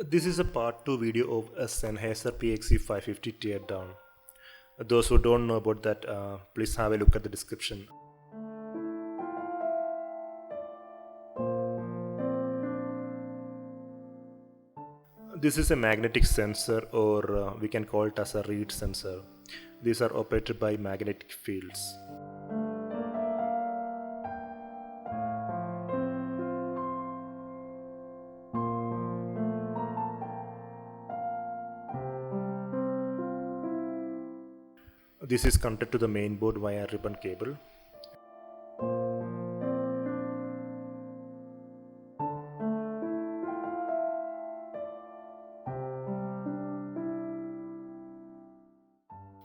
This is a part 2 video of a Sennheiser PXE550 teardown. Those who don't know about that, please have a look at the description. This is a magnetic sensor, or we can call it as a reed sensor. These are operated by magnetic fields. This is connected to the main board via ribbon cable.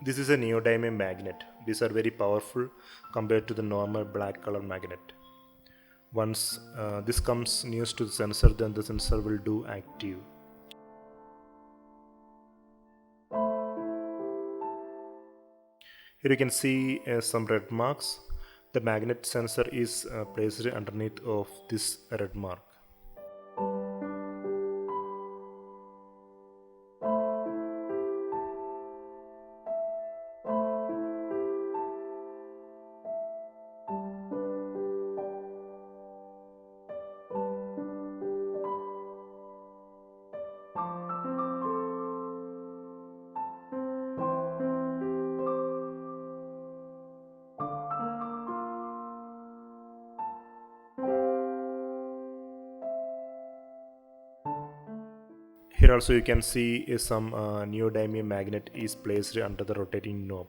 This is a neodymium magnet. These are very powerful compared to the normal black color magnet. Once this comes near to the sensor, then the sensor will do active. Here you can see some red marks. The magnet sensor is placed underneath of this red mark. Here also you can see some neodymium magnet is placed under the rotating knob.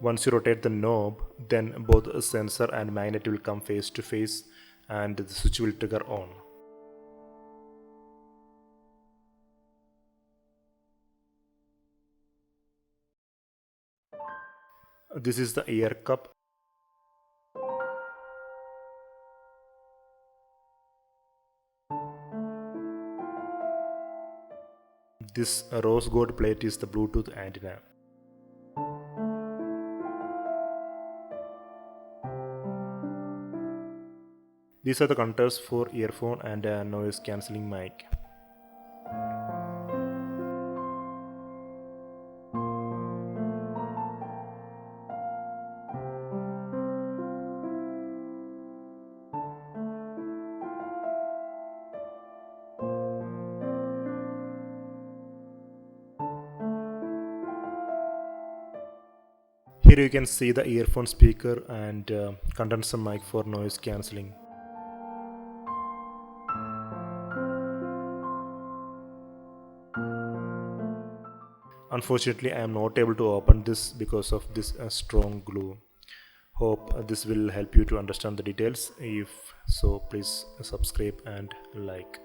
Once you rotate the knob, then both sensor and magnet will come face to face and the switch will trigger on. This is the ear cup. This rose gold plate is the Bluetooth antenna. These are the connectors for earphone and a noise cancelling mic. Here you can see the earphone speaker and condenser mic for noise cancelling. Unfortunately, I am not able to open this because of this strong glue. Hope this will help you to understand the details. If so, please subscribe and like.